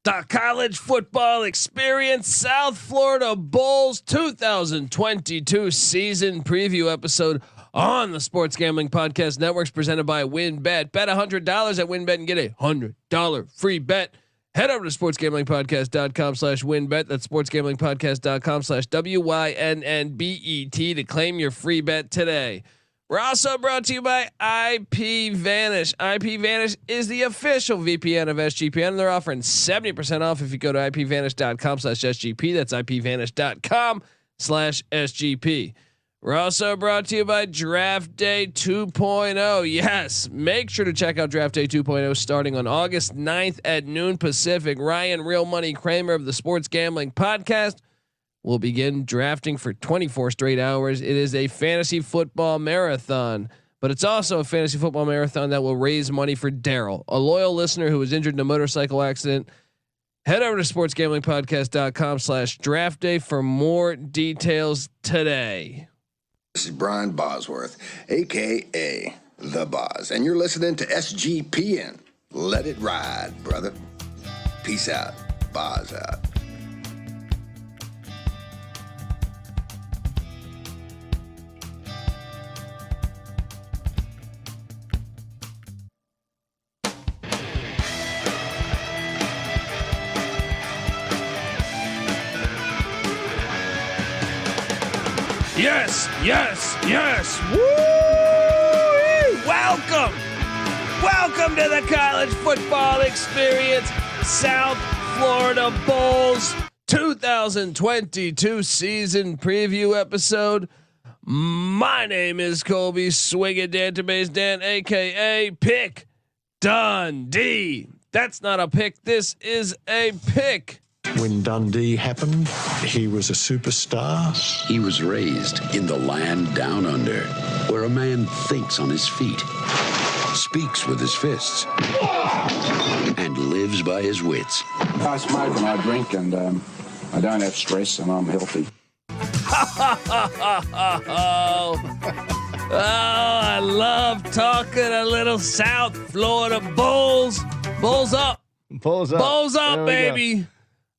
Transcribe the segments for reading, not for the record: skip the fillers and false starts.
The college football experience, South Florida Bulls 2022 season preview episode on the Sports Gambling Podcast Networks, presented by WynnBET. Bet $100 at WynnBET and get a $100 free bet. Head over to sportsgamblingpodcast.com/WynnBET. That's sportsgamblingpodcast.com/WYNNBET to claim your free bet today. We're also brought to you by IPVanish. IPVanish is the official VPN of SGPN, and they're offering 70% off if you go to IPVanish.com/SGP. That's IPVanish.com/SGP. We're also brought to you by Draft Day 2.0. Yes, make sure to check out Draft Day 2.0 starting on August 9th at noon Pacific. Ryan Real Money Kramer of the Sports Gambling Podcast will begin drafting for 24 straight hours. It is a fantasy football marathon, but it's also a fantasy football marathon that will raise money for Daryl, a loyal listener who was injured in a motorcycle accident. Head over to sportsgamblingpodcast.com/draft day for more details today. This is Brian Bosworth, aka The Boz, and you're listening to SGPN. Let it ride, brother. Peace out. Boz out. Yes, yes, yes. Woo! Welcome to the college football experience, South Florida Bulls 2022 season preview episode. My name is Colby Swinging Database Dan, aka Pick Dundee. That's not a pick. This is a pick. When Dundee happened, he was a superstar. He was raised in the land down under, where a man thinks on his feet, speaks with his fists, and lives by his wits. I smoke and I drink, and I don't have stress, and I'm healthy. I love talking a little South Florida Bulls. Bulls up. Bulls up. Bulls up, baby. Go.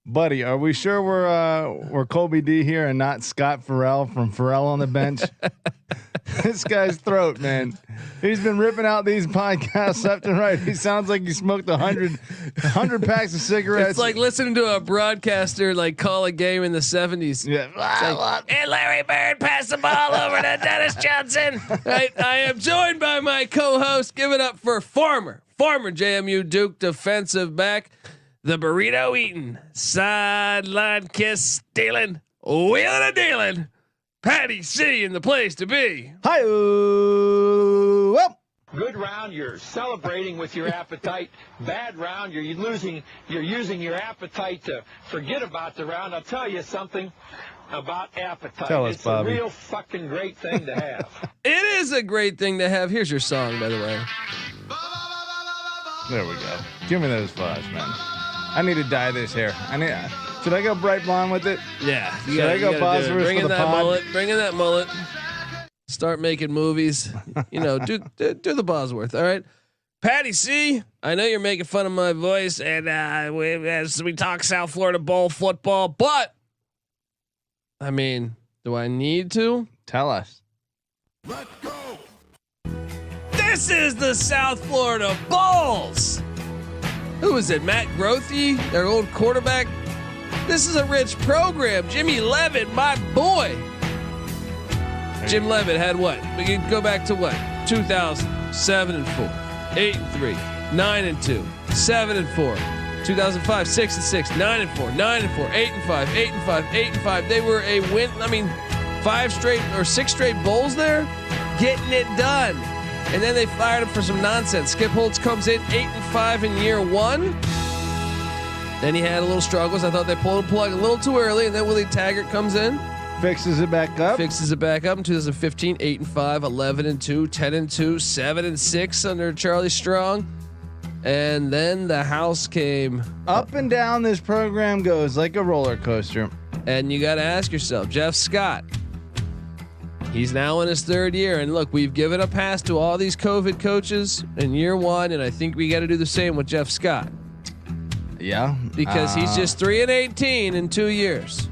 Buddy, are we sure we're Colby D here and not Scott Farrell from Farrell on the Bench? This guy's throat, man. He's been ripping out these podcasts left and right. He sounds like he smoked 100 packs of cigarettes. It's like listening to a broadcaster like call a game in the 70s. Yeah. Like, and Larry Bird passed the ball over to Dennis Johnson. I am joined by my co-host. Give it up for former JMU Duke defensive back, the burrito eating, sideline kiss stealing, wheeling and dealing, Patty C in the place to be. Hi. Well, good round, you're celebrating with your appetite. Bad round, you're using your appetite to forget about the round. I'll tell you something about appetite. Tell us, it's Bobby. a real fucking great thing to have. It is a great thing to have. Here's your song, by the way. there we go. Give me those fives, man. I need to dye this hair. Should I go bright blonde with it? Yeah. Should I go Bosworth Bring for in the that pod? mullet. Bring in that mullet. Start making movies. Do the Bosworth. All right. Patty C, I know you're making fun of my voice, and as we talk South Florida Bowl football, but I mean, do I need to? Tell us. Let's go. This is the South Florida Bulls. Who is it? Matt Grothy, their old quarterback. This is a rich program. Jimmy Levitt, my boy. Jim Levitt had what? We can go back to what? 2000, 7-4, 8-3, 9-2, 7-4, 2005, 6-6, 9-4, 9-4, 8-5, 8-5, 8-5. They were a win. I mean, 6 straight bowls there, getting it done. And then they fired him for some nonsense. Skip Holtz comes in 8-5 in year one. Then he had a little struggles. I thought they pulled the plug a little too early. And then Willie Taggart comes in. Fixes it back up. Fixes it back up in 2015, 8-5, 11-2, 10-2, 7-6 under Charlie Strong. And then the house came Up and down this program goes like a roller coaster. And you got to ask yourself, Jeff Scott, he's now in his third year. And look, we've given a pass to all these COVID coaches in year one. And I think we got to do the same with Jeff Scott. Yeah, because he's just 3-18 in 2 years.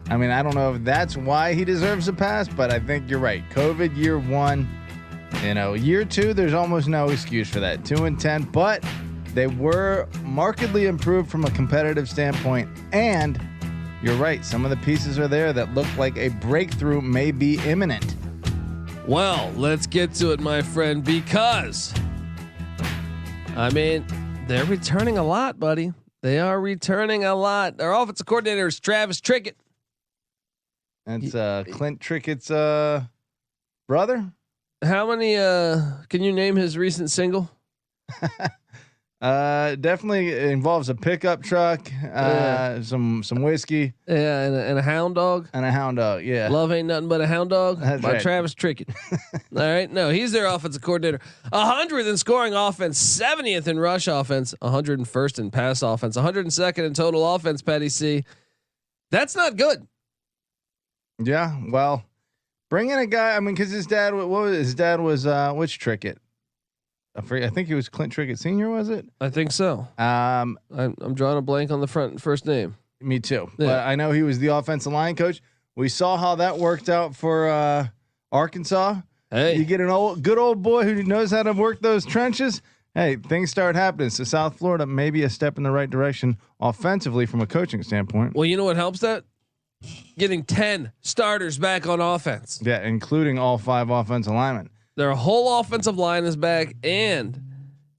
I mean, I don't know if that's why he deserves a pass, but I think you're right. COVID year 1, year 2, there's almost no excuse for that. 2-10, but they were markedly improved from a competitive standpoint. And you're right, some of the pieces are there that look like a breakthrough may be imminent. Well, let's get to it, my friend, because they're returning a lot, buddy. They are returning a lot. Their offensive coordinator is Travis Trickett. That's Clint Trickett's brother. How many? Can you name his recent single? Definitely involves a pickup truck, some whiskey, and a hound dog. Yeah, Love ain't nothing but a hound dog. That's by right. Travis Trickett. All right, no, he's their offensive coordinator. 100th in scoring offense, 70th in rush offense, 101st in pass offense, 102nd in total offense. Patty C. That's not good. Yeah, well, bring in a guy. Because his dad, his dad was which Trickett? I think he was Clint Trickett Sr. Was it? I think so. I'm drawing a blank on the first name. Me too. Yeah. But I know he was the offensive line coach. We saw how that worked out for Arkansas. Hey, you get an good old boy who knows how to work those trenches. Hey, things start happening. So South Florida may be a step in the right direction offensively from a coaching standpoint. well, you know what helps that? Getting 10 starters back on offense. Yeah, including all 5 offensive linemen. Their whole offensive line is back, and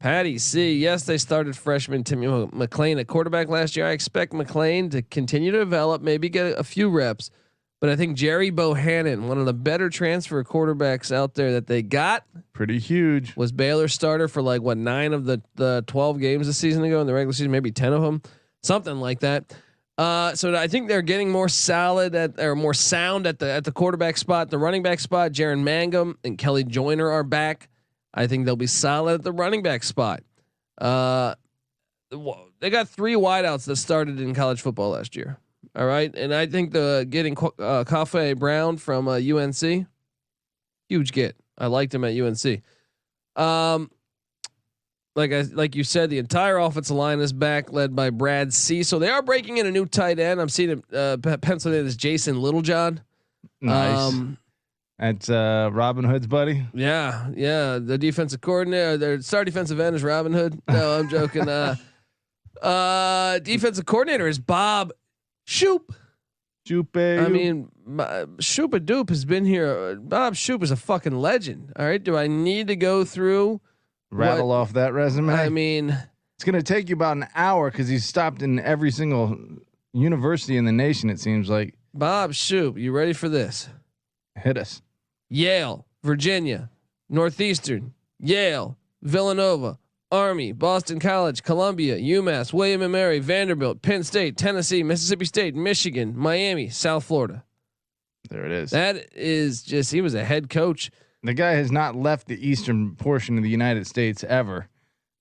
Patty C. Yes, they started freshman Timmy McClain at quarterback last year. I expect McClain to continue to develop, maybe get a few reps, but I think Gerry Bohanon, one of the better transfer quarterbacks out there that they got, pretty huge, was Baylor's starter for 9 of the 12 games this season ago in the regular season, maybe 10 of them, something like that. So I think they're getting more solid more sound at the quarterback spot. The running back spot, Jaren Mangham and Kelley Joyner are back. I think they'll be solid at the running back spot. They got 3 wideouts that started in college football last year. All right, and I think getting Khafre Brown from UNC, huge get. I liked him at UNC. Like you said, the entire offensive line is back, led by Brad C. So they are breaking in a new tight end. I'm seeing him penciled in as Jason Littlejohn. Nice. That's Robin Hood's buddy. Yeah. The defensive coordinator, their star defensive end is Robin Hood. No, I'm joking. Defensive coordinator is Bob Shoop. Shoop. Shoopa Doop has been here. Bob Shoop is a fucking legend. All right. Do I need to go through? Rattle off that resume. It's going to take you about an hour because he's stopped in every single university in the nation. It seems like. Bob Shoop, you ready for this? Hit us. Yale, Virginia, Northeastern, Yale, Villanova, Army, Boston College, Columbia, UMass, William & Mary, Vanderbilt, Penn State, Tennessee, Mississippi State, Michigan, Miami, South Florida. There it is. That is just, he was a head coach. The guy has not left the eastern portion of the United States ever.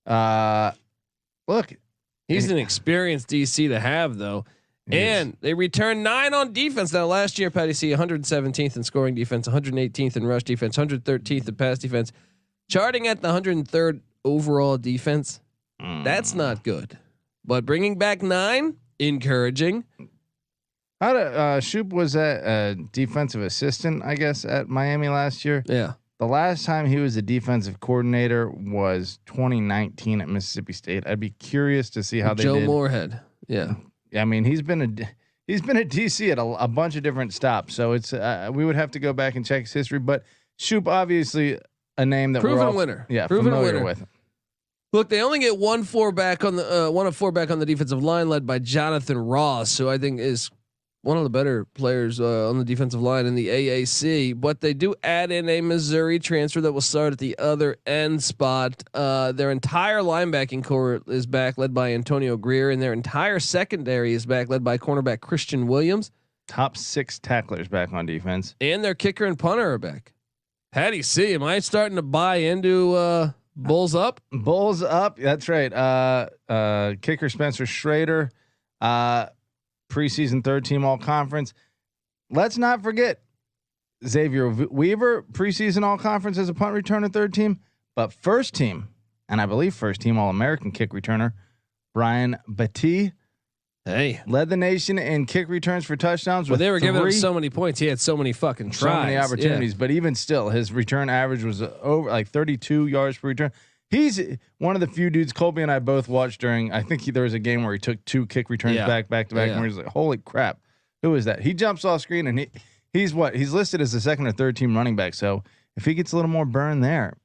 Look, he's an experienced DC to have, though. And they returned 9 on defense. Now, last year, Patty C, 117th in scoring defense, 118th in rush defense, 113th in pass defense, charting at the 103rd overall defense. That's not good. But bringing back 9, encouraging. Shoop was a defensive assistant, I guess, at Miami last year. Yeah. The last time he was a defensive coordinator was 2019 at Mississippi State. I'd be curious to see how they did. Joe Moorhead. Yeah. I mean, he's been a DC at a bunch of different stops, so it's we would have to go back and check his history. But Shoop, obviously, a name that proven we're all, winner. Yeah, proven familiar winner with. Look, they only get 1 of 4 back on the defensive line, led by Jonathan Ross, who I think is one of the better players on the defensive line in the AAC. But they do add in a Missouri transfer that will start at the other end spot. Their entire linebacking core is back, led by Antonio Greer, and their entire secondary is back, led by cornerback Christian Williams. Top 6 tacklers back on defense, and their kicker and punter are back. Patty C, am I starting to buy into Bulls up? Bulls up. That's right. Kicker Spencer Schrader. Preseason 3rd team all conference. Let's not forget Xavier Weaver, preseason all conference as a punt returner 3rd team, but 1st team, and I believe 1st team all American kick returner, Brian Battie. Hey, led the nation in kick returns for touchdowns. Well, they were giving him so many points. He had so many fucking tries. So many opportunities. But even still, his return average was over like 32 yards per return. He's one of the few dudes Colby and I both watched during. I think there was a game where he took 2 kick returns back to back, and he's like, "Holy crap, who is that?" He jumps off screen and he's listed as the second or third team running back. So if he gets a little more burn there,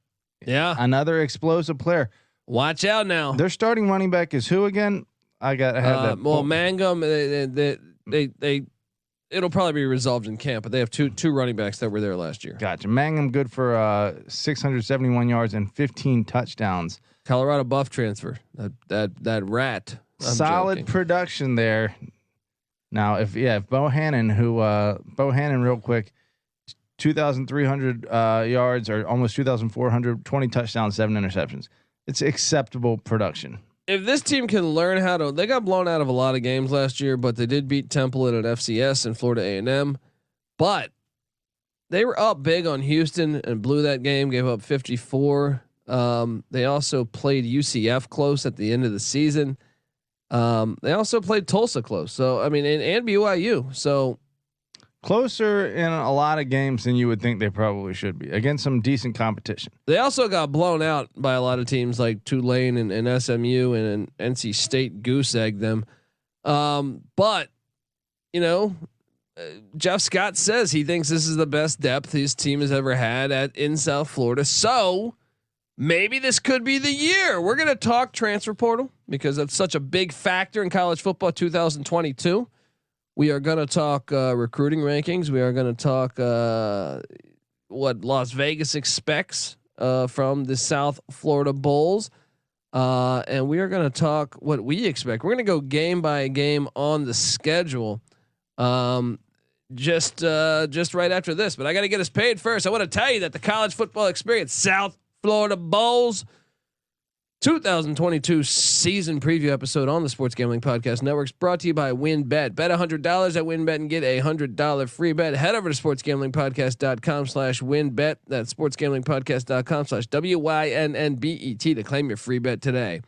another explosive player. Watch out now. Their starting running back is who again? I have that. Well, Mangham, they it'll probably be resolved in camp, but they have two running backs that were there last year. Gotcha. Mangham good for 671 yards and 15 touchdowns. Colorado Buff transfer. That rat. Solid production there. Now, if Bohanon, Bohanon real quick, 2,300 yards or almost 2,400, 20 touchdowns, 7 interceptions. It's acceptable production. If this team can learn how to, they got blown out of a lot of games last year, but they did beat Temple at an FCS and Florida A&M, but they were up big on Houston and blew that game, gave up 54. They also played UCF close at the end of the season. They also played Tulsa close. So, I mean, and BYU. So closer in a lot of games than you would think they probably should be against some decent competition. They also got blown out by a lot of teams like Tulane and SMU and NC State goose egged them. But you know, Jeff Scott says he thinks this is the best depth his team has ever had in South Florida. So maybe this could be the year. We're going to talk transfer portal because that's such a big factor in college football 2022. We are going to talk recruiting rankings. We are going to talk what Las Vegas expects from the South Florida Bulls. And we are going to talk what we expect. We're going to go game by game on the schedule. Just right after this, but I got to get us paid first. I want to tell you that the college football experience, South Florida Bulls 2022 season preview episode on the Sports Gambling Podcast Network is brought to you by WynnBET. Bet $100 at WynnBET and get a $100 free bet. Head over to sportsgamblingpodcast.com/WynnBET. That's sportsgamblingpodcast.com/WYNNBET to claim your free bet today.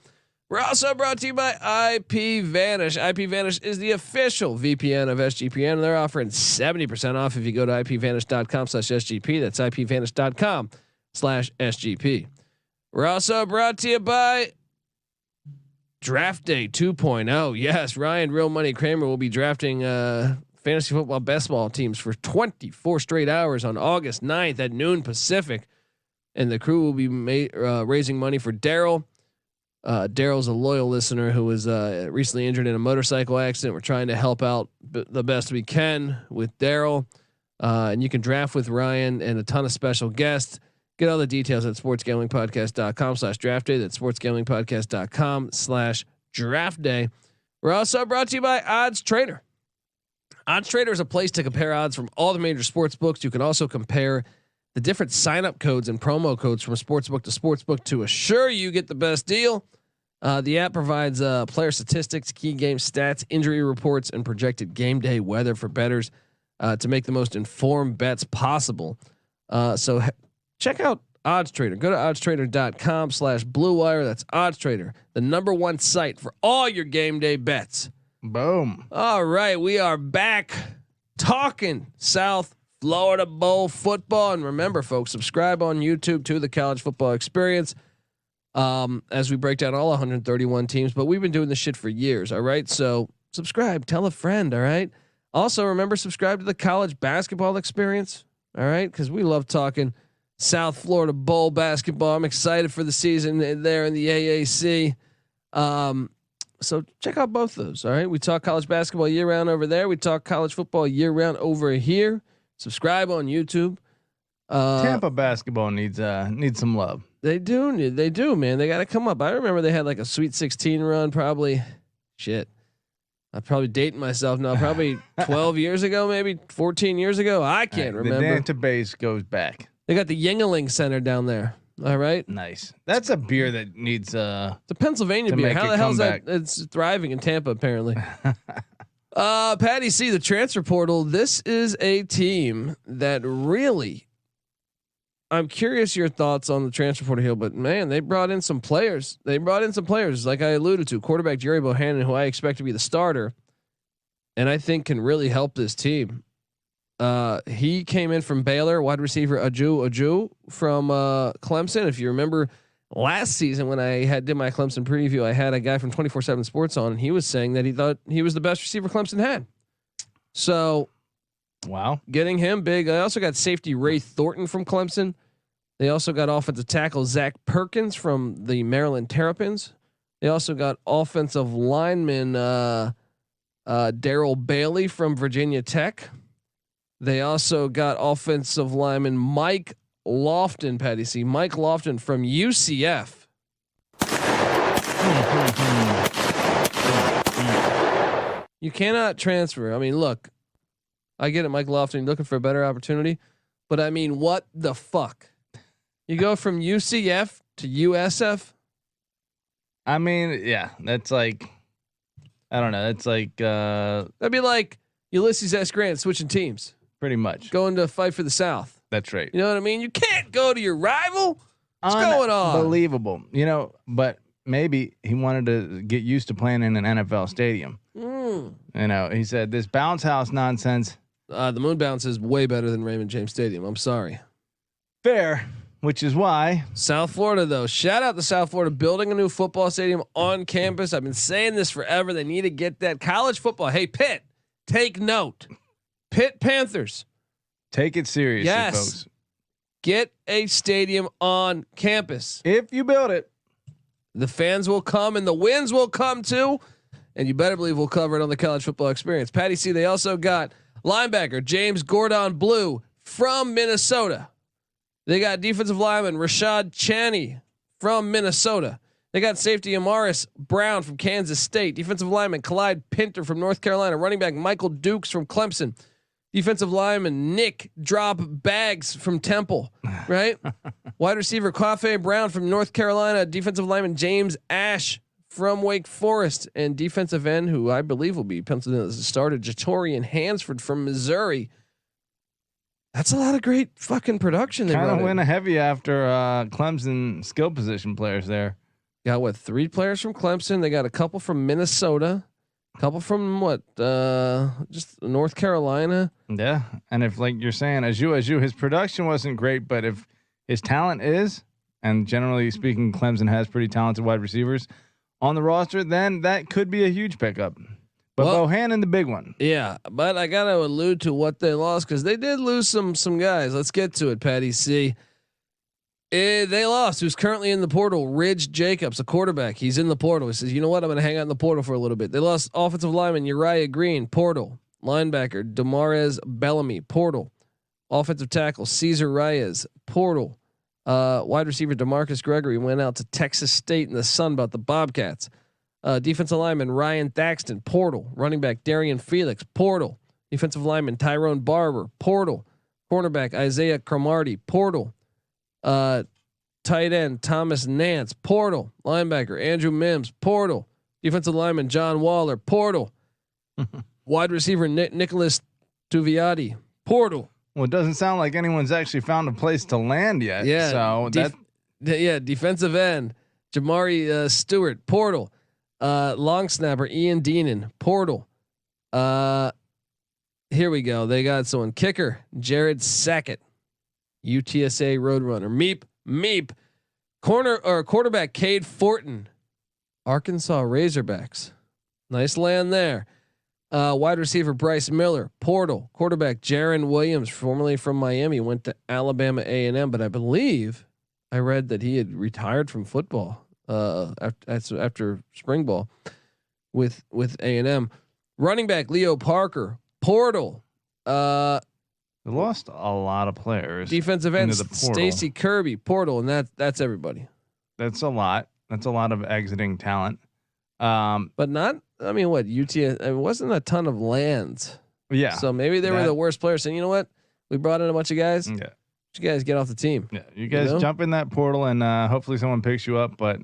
We're also brought to you by IPVanish. IPVanish is the official VPN of SGPN, and they're offering 70% off if you go to IPVanish.com/SGP. That's IPVanish.com/SGP. We're also brought to you by Draft Day 2.0. Yes, Ryan Real Money Kramer will be drafting fantasy football best ball teams for 24 straight hours on August 9th at noon Pacific. And the crew will be raising money for Daryl. Daryl's a loyal listener who was recently injured in a motorcycle accident. We're trying to help out the best we can with Daryl. And you can draft with Ryan and a ton of special guests. Get all the details at sportsgamblingpodcast.com/draft day. That's sportsgamblingpodcast.com/draft day. We're also brought to you by Odds Trader. Odds Trader is a place to compare odds from all the major sports books. You can also compare the different sign-up codes and promo codes from sportsbook to sportsbook to assure you get the best deal. The app provides player statistics, key game stats, injury reports, and projected game day weather for bettors to make the most informed bets possible. So check out Odds Trader. Go to oddstrader.com/Blue Wire. That's Odds Trader, the #1 site for all your game day bets. Boom. All right, we are back talking South Florida Bowl football. And remember, folks, subscribe on YouTube to the College Football Experience as we break down all 131 teams. But we've been doing this shit for years. All right, so subscribe, tell a friend. All right. Also, remember, subscribe to the College Basketball Experience. All right, because we love talking South Florida Bowl basketball. I'm excited for the season there in the AAC. So check out both of those. All right. We talk college basketball year round over there. We talk college football year round over here. Subscribe on YouTube. Tampa basketball needs some love. They do, man. They got to come up. I remember they had like a Sweet 16 run, probably. Shit. I'm probably dating myself now. Probably 12 years ago, maybe 14 years ago. I can't remember. The database goes back. They got the Yingling Center down there. All right. Nice. That's a beer that needs the Pennsylvania beer. How the hell's that? It's thriving in Tampa, apparently. Patty C, the transfer portal. This is a team that really I'm curious your thoughts on the transfer portal here, but man, they brought in some players. Like I alluded to, quarterback Gerry Bohanon, who I expect to be the starter, and I think can really help this team. He came in from Baylor, wide receiver Ajou Ajou from Clemson. If you remember last season when I did my Clemson preview, I had a guy from 24/7 Sports on, and he was saying that he thought he was the best receiver Clemson had. So, wow, getting him big. I also got safety Ray Thornton from Clemson. They also got offensive tackle Zach Perkins from the Maryland Terrapins. They also got offensive lineman Daryl Bailey from Virginia Tech. They also got offensive lineman Mike Lofton, Patty C. Mike Lofton from UCF. You cannot transfer. I mean, look, I get it, Mike Lofton, you're looking for a better opportunity, but I mean, what the fuck? You go from UCF to USF? I mean, yeah, that's like, I don't know. It's like that'd be like Ulysses S. Grant switching teams. Pretty much going to fight for the South. That's right. You know what I mean? You can't go to your rival. What's going on? Unbelievable. You know, but maybe he wanted to get used to playing in an NFL stadium. You know, he said this bounce house nonsense. The moon bounce is way better than Raymond James Stadium. I'm sorry. Fair. Which is why South Florida, though, shout out to South Florida building a new football stadium on campus. I've been saying this forever. They need to get that college football. Hey, Pitt, take note. Pitt Panthers, take it seriously, yes, folks. Get a stadium on campus. If you build it, the fans will come and the wins will come too. And you better believe we'll cover it on the College Football Experience. Patty C, they also got linebacker James Gordon Blue from Minnesota. They got defensive lineman Rashad Chaney from Minnesota. They got safety Amaris Brown from Kansas State. Defensive lineman Clyde Pinter from North Carolina. Running back Michael Dukes from Clemson. Defensive lineman Nick Drop Bags from Temple. Right. Wide receiver Khafre Brown from North Carolina. Defensive lineman James Ash from Wake Forest, and defensive end who I believe will be penciled in as a starter Jatorian Hansford from Missouri. That's a lot of great fucking production. They kind of went heavy after Clemson skill position players there. Got what, 3 players from Clemson? They got a couple from Minnesota, a couple from what, just North Carolina. Yeah, and if like you're saying, Ajou, his production wasn't great, but if his talent is, and generally speaking, Clemson has pretty talented wide receivers on the roster, then that could be a huge pickup. But Bohanon, the big one. Yeah, but I gotta allude to what they lost because they did lose some guys. Let's get to it, Patty C. They lost. Who's currently in the portal? Ridge Jacobs, a quarterback. He's in the portal. He says, "You know what? I'm going to hang out in the portal for a little bit." They lost offensive lineman Uriah Green, portal. Linebacker Demarez Bellamy, portal. Offensive tackle Cesar Reyes, portal. Wide receiver DeMarcus Gregory went out to Texas State in the Sun about the Bobcats. Defensive lineman Ryan Thaxton, portal. Running back Darian Felix, portal. Defensive lineman Tyrone Barber, portal. Cornerback Isaiah Cromartie, portal. Tight end Thomas Nance, portal. Linebacker Andrew Mims, portal. Defensive lineman John Waller, portal. Wide receiver Nicholas Tuviati, portal. Well, it doesn't sound like anyone's actually found a place to land yet. Yeah. So defensive end Jamari Stewart, portal. Long snapper Ian Deenan, portal. Here we go. They got someone. Kicker Jared Sackett, UTSA Roadrunner. Meep. Quarterback Cade Fortin, Arkansas Razorbacks. Nice land there. Wide receiver Bryce Miller, portal. Quarterback Jaren Williams, formerly from Miami, went to Alabama A&M, but I believe I read that he had retired from football after spring ball with A&M. Running back Leo Parker, portal. They lost a lot of players. Defensive end Stacy Kirby, portal, and that's everybody. That's a lot. That's a lot of exiting talent. But not. I mean, what it wasn't a ton of lands. Yeah. So maybe they were the worst players saying, you know what, we brought in a bunch of guys. Yeah. You guys get off the team. Yeah. You guys jump in that portal and hopefully someone picks you up. But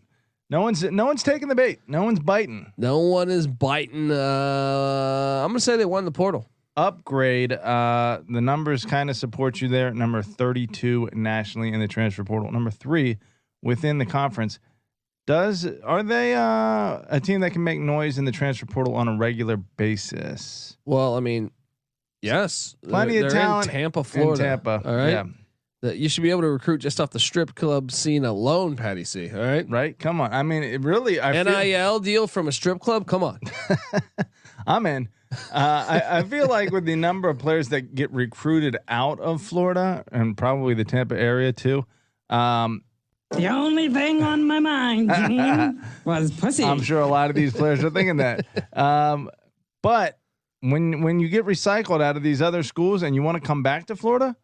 no one's taking the bait. No one's biting. No one is biting. I'm gonna say they won the portal. upgrade. The numbers kind of support you there. Number 32 nationally in the transfer portal. Number 3 within the conference. Are they a team that can make noise in the transfer portal on a regular basis? Well, I mean, yes, plenty of talent. In Tampa, Florida. Tampa, all right. Yeah. You should be able to recruit just off the strip club scene alone, Patty C. All right, right. Come on. I mean, it really. NIL deal from a strip club. Come on. I'm in. I feel like with the number of players that get recruited out of Florida and probably the Tampa area too. The only thing on my mind, Gene, was pussy. I'm sure a lot of these players are thinking that. But when you get recycled out of these other schools and you want to come back to Florida,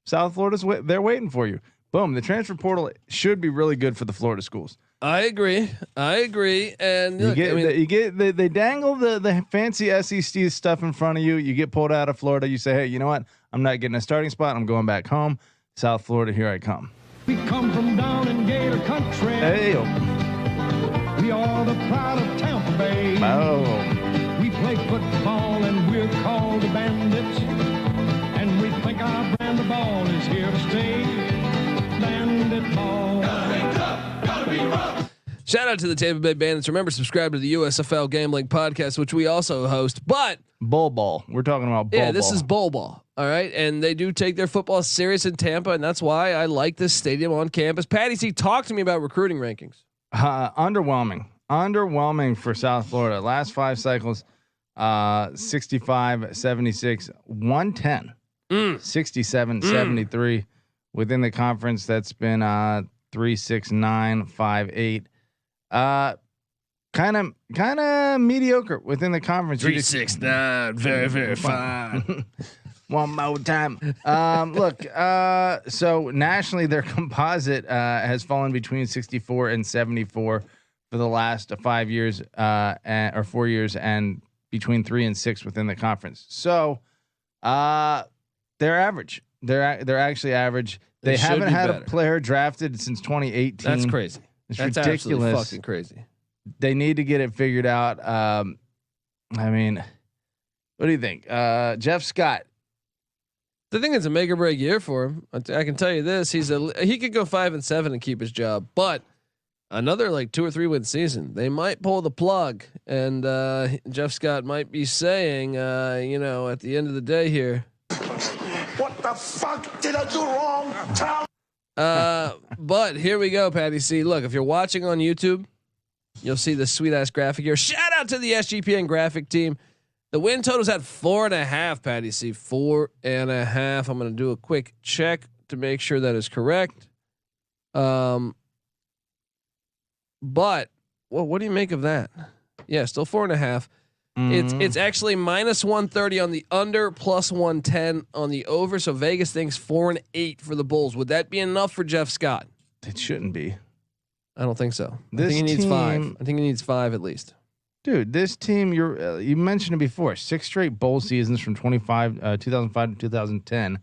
South Florida's they're waiting for you. Boom. The transfer portal should be really good for the Florida schools. I agree. And look, they dangle the fancy SEC stuff in front of you. You get pulled out of Florida. You say, hey, you know what? I'm not getting a starting spot. I'm going back home. South Florida, here I come. We come from down in Gator Country. Hey. We are the pride of Tampa Bay. Oh. We play football and we're called the Bandits. And we think our brand of ball is here to stay. Bandit ball. Gotta be rough. Shout out to the Tampa Bay Bandits. Remember, subscribe to the USFL Gambling Podcast, which we also host. But Bull Ball. We're talking about Bull Ball. Yeah, this is Bull Ball. All right. And they do take their football serious in Tampa. And that's why I like this stadium on campus. Patty C, talk to me about recruiting rankings. Underwhelming for South Florida. Last 5 cycles, 65, 76, 110, 67, 73 within the conference. That's been 3, 6, 9, 5, 8. Kind of mediocre within the conference. 3, 6, 9, very, very fine. One more time. Look, so nationally, their composite has fallen between 64 and 74 for the last 5 years, or 4 years, and between 3 and 6 within the conference. So, they're average. They're actually average. They haven't had a player drafted since 2018. That's crazy. That's ridiculous. Fucking crazy. They need to get it figured out. I mean, what do you think, Jeff Scott? I think it's a make or break year for him. I can tell you this: he could go 5-7 and keep his job, but another like 2 or 3 win season, they might pull the plug. And Jeff Scott might be saying, at the end of the day here, what the fuck did I do wrong? But here we go, Patty C. Look, if you're watching on YouTube, you'll see the sweet ass graphic here. Shout out to the SGPN graphic team. The win total's at 4.5, Patty C. 4.5. I'm going to do a quick check to make sure that is correct. But what do you make of that? Yeah, still 4.5. It's actually -130 on the under, +110 on the over. So Vegas thinks 4 and 8 for the Bulls. Would that be enough for Jeff Scott? It shouldn't be. I don't think so. I think he needs 5. I think he needs 5 at least. Dude, this team, you mentioned it before, 6 straight bowl seasons from 2005 to 2010.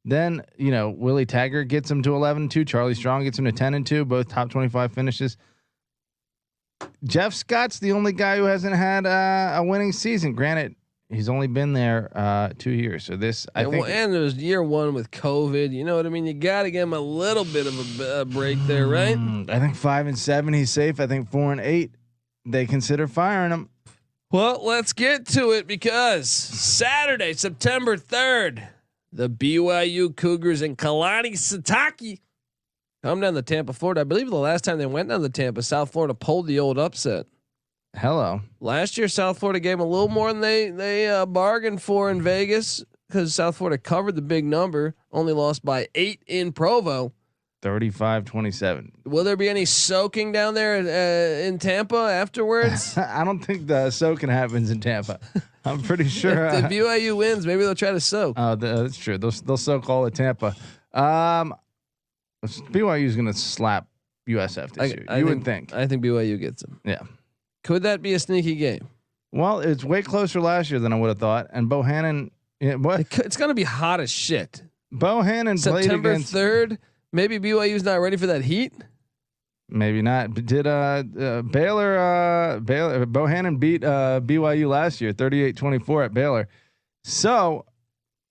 Then, Willie Taggart gets him to 11-2. Charlie Strong gets him to 10-2, both top 25 finishes. Jeff Scott's the only guy who hasn't had a winning season. Granted, he's only been there 2 years. So I think, and it was year 1 with COVID. You know what I mean? You got to give him a little bit of a break there, right? I think 5-7, he's safe. I think 4 and 8. They consider firing him. Well, let's get to it because Saturday, September 3rd, the BYU Cougars and Kalani Sitake come down to Tampa, Florida. I believe the last time they went down to Tampa, South Florida pulled the old upset. Hello. Last year, South Florida gave them a little more than they bargained for in Vegas because South Florida covered the big number, only lost by 8 in Provo. 35-27. Will there be any soaking down there in Tampa afterwards? I don't think the soaking happens in Tampa. I'm pretty sure. If the BYU wins, maybe they'll try to soak. Oh, that's true. They'll soak all of Tampa. BYU is going to slap USF this year. You would think. I think BYU gets them. Yeah. Could that be a sneaky game? Well, it's way closer last year than I would have thought. And Bohanon, it's going to be hot as shit. Bohanon played September against 3rd. Maybe BYU's not ready for that heat. Maybe not. But did Baylor Bohanon beat BYU last year 38-24 at Baylor? So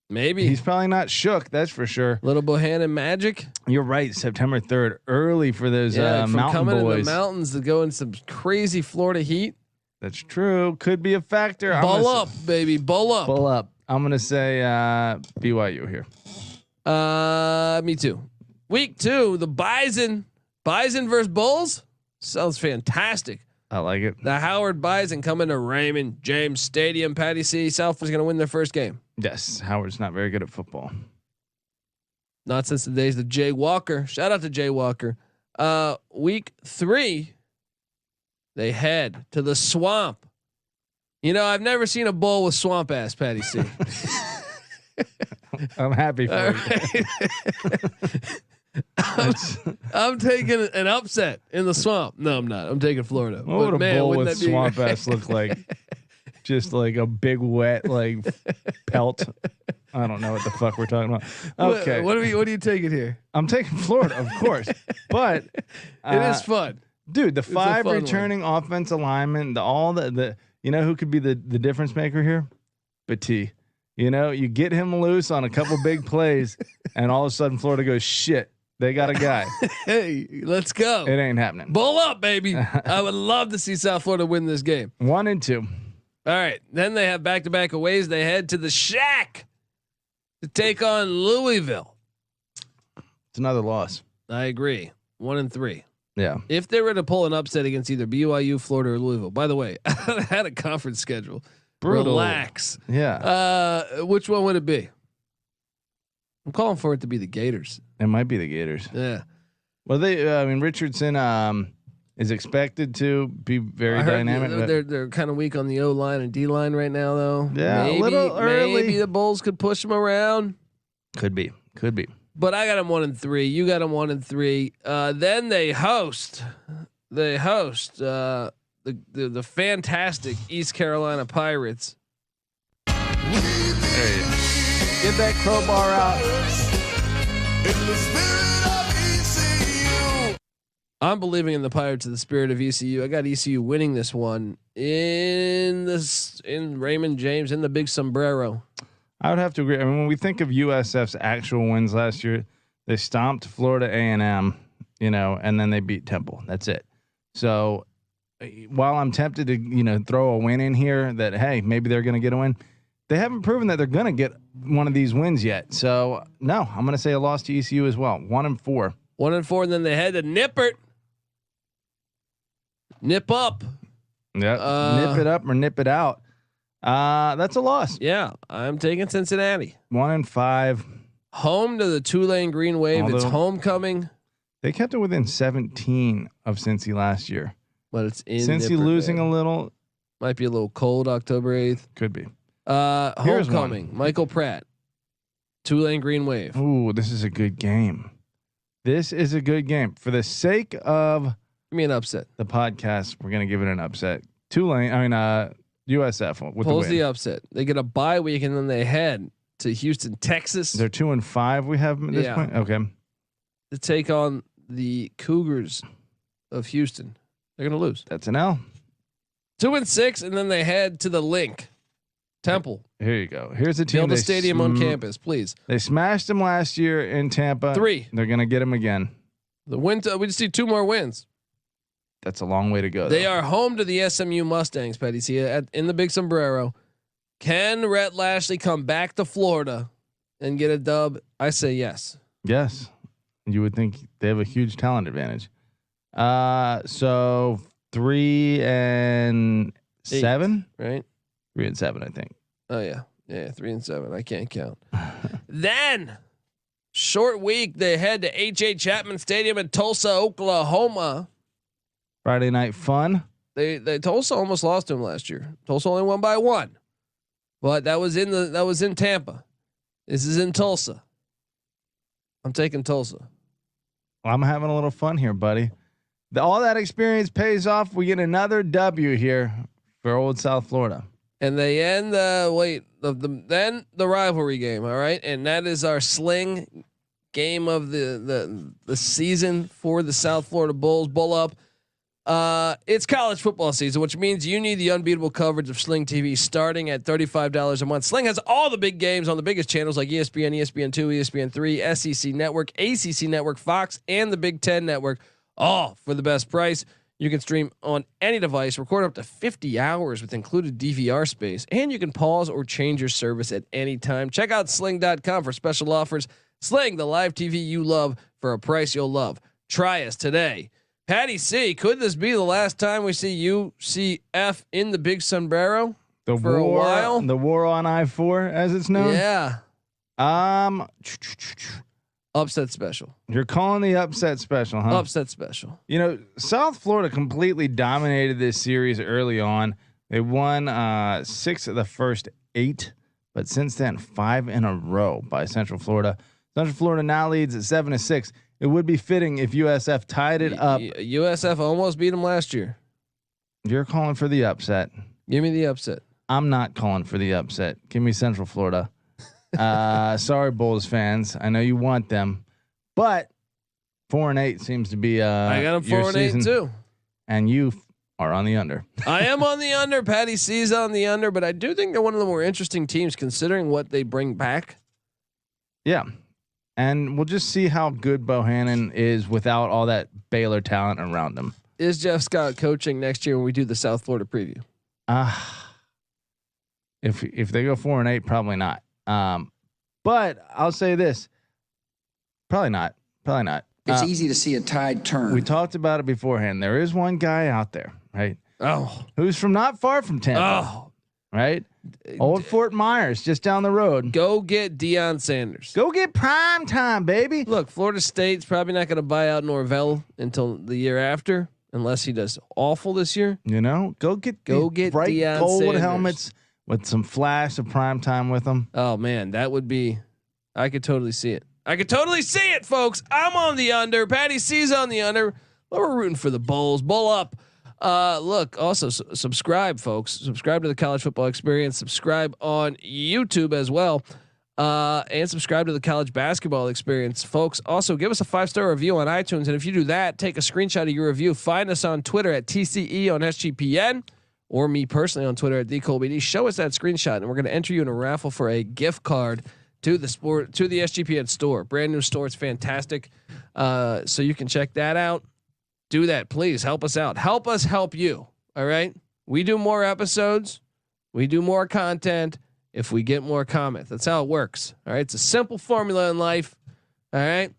maybe he's probably not shook. That's for sure. Little Bohanon magic. You're right. September 3rd, early for those from mountain coming boys. in the mountains to go in some crazy Florida heat. That's true. Could be a factor. Bull up, baby. Bull up. Bull up. I'm gonna say BYU here. Me too. Week 2, the Bison versus Bulls sounds fantastic. I like it. The Howard Bison coming to Raymond James Stadium. Patty C. South is going to win their first game. Yes, Howard's not very good at football. Not since the days of Jay Walker. Shout out to Jay Walker. Week 3, they head to the Swamp. You know, I've never seen a bull with swamp ass, Patty C. I'm happy for you. I'm taking an upset in the Swamp. No, I'm not. I'm taking Florida. What would a bull with swamp ass look like? Just like a big wet like pelt. I don't know what the fuck we're talking about. Okay, what are you taking here? I'm taking Florida, of course, but it is fun, dude. The 5 returning offensive linemen, the you know who could be the difference maker here? Batee. You know, you get him loose on a couple big plays, and all of a sudden Florida goes, shit, they got a guy. Hey, let's go. It ain't happening. Bull up, baby. I would love to see South Florida win this game. 1 and 2. All right. Then they have back-to-back aways. They head to the Shack to take on Louisville. It's another loss. I agree. 1 and 3. Yeah. If they were to pull an upset against either BYU, Florida, or Louisville, by the way, I had a conference schedule. Brutal. Relax. Yeah. Which one would it be? I'm calling for it to be the Gators. It might be the Gators. Yeah. Well, I mean, Richardson is expected to be very dynamic. They're kind of weak on the O line and D line right now, though. Yeah, a little early. Maybe the Bulls could push them around. Could be. But I got them 1 and 3. You got them 1 and 3. Then they host. The fantastic East Carolina Pirates. There you go. Get that crowbar out. I'm believing in the Pirates of the spirit of ECU. I got ECU winning this one in Raymond James in the big sombrero. I would have to agree. I mean, when we think of USF's actual wins last year, they stomped Florida A&M, you know, and then they beat Temple. That's it. So while I'm tempted to, you know, throw a win in here that, hey, maybe they're going to get a win, they haven't proven that they're going to get one of these wins yet. So no, I'm going to say a loss to ECU as well. 1 and 4. 1 and 4. And then they head to Nippert. Nip up. Yeah. Nip it up or nip it out. That's a loss. Yeah. I'm taking Cincinnati. 1 and 5. Home to the Tulane Green Wave. It's homecoming. They kept it within 17 of Cincy last year. But it's in Cincy Nippert, losing man. a little. Might be a little cold October 8th. Could be. Homecoming. Michael Pratt. Tulane Green Wave. Ooh, this is a good game. This is a good game. For the sake of Give me an upset. The podcast, we're gonna give it an upset. Tulane, USF with Pulls the win. the upset. They get a bye week and then they head to Houston, Texas. They're 2 and 5. We have them at this point. Okay. To take on the Cougars of Houston. They're gonna lose. That's an L. 2 and 6, and then they head to the Link. Temple. Here you go. Here's a team. Build a stadium on campus, please. They smashed them last year in Tampa. 3. They're gonna get them again. The win. We just need 2 more wins. That's a long way to go. They are home to the SMU Mustangs, Petty. See in the big sombrero. Can Rhett Lashley come back to Florida and get a dub? I say yes. Yes. You would think they have a huge talent advantage. So 3 and 7, right? 3 and 7, I think. Oh yeah. 3 and 7. I can't count. Then short week. They head to H.A. Chapman Stadium in Tulsa, Oklahoma. Friday night fun. They Tulsa almost lost to him last year. Tulsa only won by 1, but that was in Tampa. This is in Tulsa. I'm taking Tulsa. I'm having a little fun here, buddy. All that experience pays off. We get another W here for old South Florida. And they end then the rivalry game. All right, and that is our sling game of the season for the South Florida Bulls. Bull up. It's college football season, which means you need the unbeatable coverage of Sling TV starting at $35 a month. Sling has all the big games on the biggest channels like ESPN, ESPN2, ESPN3, SEC Network, ACC Network, Fox, and the Big Ten Network, all for the best price. You can stream on any device, record up to 50 hours with included DVR space, and you can pause or change your service at any time. Check out sling.com for special offers. Sling, the live TV you love for a price you'll love. Try us today. Patty C, could this be the last time we see UCF in the big sombrero for a while? The war on I-4, as it's known. Yeah. Upset special. You're calling the upset special, huh? Upset special. You know, South Florida completely dominated this series early on. They won 6 of the first 8, but since then 5 in a row by Central Florida. Central Florida now leads at 7-6. It would be fitting if USF tied it up. USF almost beat them last year. You're calling for the upset. Give me the upset. I'm not calling for the upset. Give me Central Florida. Sorry, Bulls fans. I know you want them, but 4-8 seems to be. I got them 4-8 too, and you are on the under. I am on the under. Patty C's on the under, but I do think they're one of the more interesting teams considering what they bring back. Yeah, and we'll just see how good Bohanon is without all that Baylor talent around him. Is Jeff Scott coaching next year when we do the South Florida preview? If they go 4-8, probably not. But I'll say this, probably not. It's easy to see a tide turn. We talked about it beforehand. There is one guy out there, right? Oh, who's from not far from Tampa. Oh, right. Old Fort Myers, just down the road. Go get Deion Sanders. Go get prime time, baby. Look, Florida State's probably not going to buy out Norvell until the year after, unless he does awful this year. You know, go get bright Deion gold Sanders. helmets with some flash of prime time with them. Oh man, that would be. I could totally see it. I could totally see it, folks. I'm on the under. Patty C's on the under. Well, we're rooting for the Bulls. Bull up. Look, also subscribe, folks. Subscribe to the College Football Experience. Subscribe on YouTube as well, and subscribe to the College Basketball Experience, folks. Also, give us a 5-star review on iTunes, and if you do that, take a screenshot of your review. Find us on Twitter at TCE on SGPN. Or me personally on Twitter at DColbyD. Show us that screenshot, and we're going to enter you in a raffle for a gift card to the SGPN store. Brand new store. It's fantastic. So you can check that out. Do that, please. Help us out. Help us help you. All right. We do more episodes. We do more content if we get more comments. That's how it works. All right. It's a simple formula in life. All right.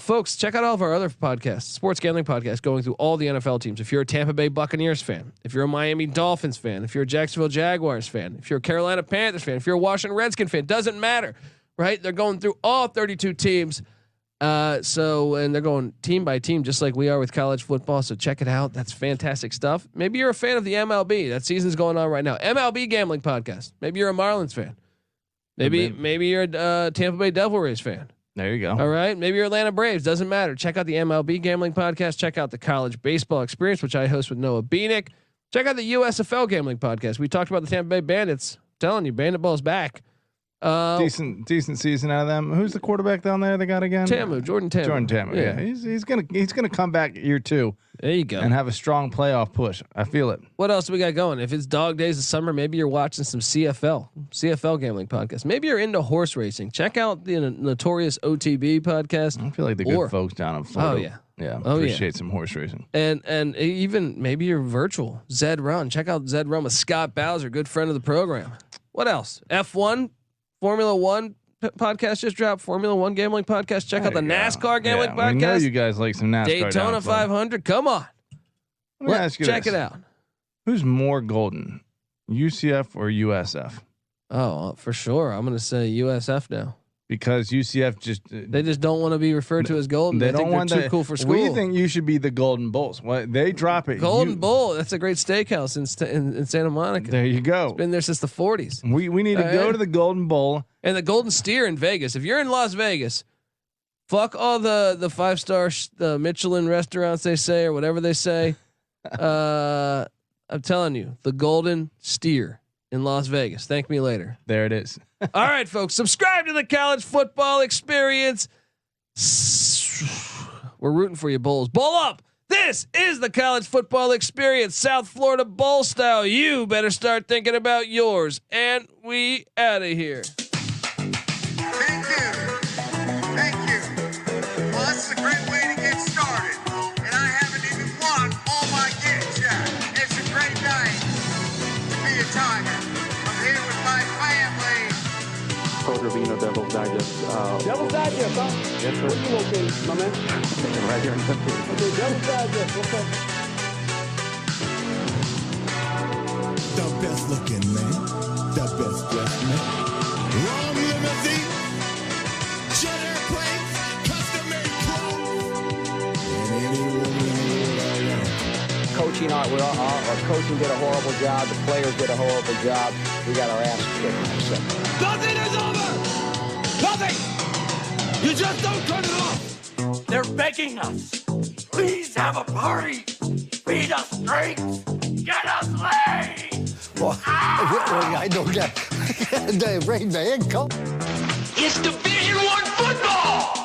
Folks, check out all of our other podcasts, sports gambling podcasts, going through all the NFL teams. If you're a Tampa Bay Buccaneers fan, if you're a Miami Dolphins fan, if you're a Jacksonville Jaguars fan, if you're a Carolina Panthers fan, if you're a Washington Redskin fan, doesn't matter, right? They're going through all 32 teams. And they're going team by team, just like we are with college football. So check it out. That's fantastic stuff. Maybe you're a fan of the MLB. That season's going on right now. MLB gambling podcast. Maybe you're a Marlins fan. Maybe you're a Tampa Bay Devil Rays fan. There you go. All right. Maybe you're Atlanta Braves. Doesn't matter. Check out the MLB gambling podcast. Check out the College Baseball Experience, which I host with Noah Beanick. Check out the USFL gambling podcast. We talked about the Tampa Bay Bandits. I'm telling you, Bandit Ball's back. Decent season out of them. Who's the quarterback down there they got again? Jordan Tamu. Yeah, he's gonna come back year 2. There you go. And have a strong playoff push. I feel it. What else do we got going? If it's dog days of summer, maybe you're watching some CFL gambling podcast. Maybe you're into horse racing. Check out the notorious OTB podcast. I feel like the good folks down in Florida. Appreciate some horse racing. And even maybe you're virtual Zed Run. Check out Zed Run with Scott Bowser, good friend of the program. What else? F1, Formula One podcast just dropped. Formula One gambling podcast. Check out the NASCAR gambling podcast. We know you guys like some NASCAR. Daytona 500. Come on. Check it out. Who's more golden, UCF or USF? Oh, for sure. I'm going to say USF now. Because UCF they just don't want to be referred to as golden. They think they're too cool for school. We think you should be the Golden Bulls. They drop it. Golden Bull. That's a great steakhouse in Santa Monica. There you go. It's been there since the 40s. We need to go to the Golden Bull and the Golden Steer in Vegas. If you're in Las Vegas, fuck all the 5-star the Michelin restaurants they say or whatever they say. I'm telling you, the Golden Steer in Las Vegas. Thank me later. There it is. All right, folks, subscribe to the College Football Experience. We're rooting for you, Bulls. Bull up! This is the college football experience, South Florida Bowl style. You better start thinking about yours. And we out of here. Thank you. Thank you. Well, this is a great way to get started. And I haven't even won all my games yet. It's a great night to be a Tiger. I'm here with my family. Devil's Digest. Devil's Digest, huh? Yes, sir. Where you located, my man? Right here in Dundee. Okay, Devil's Digest. Okay. The best looking man, the best dressed man. Wrong limousine, jet airplanes, custom made clothes, and any woman in the world I want. Coaching, our coaching did a horrible job. The players did a horrible job. We got our ass kicked. Nothing is over! Nothing! You just don't turn it off! They're begging us. Please have a party. Feed us drinks. Get us laid! I don't get the rain man. It's Division I football!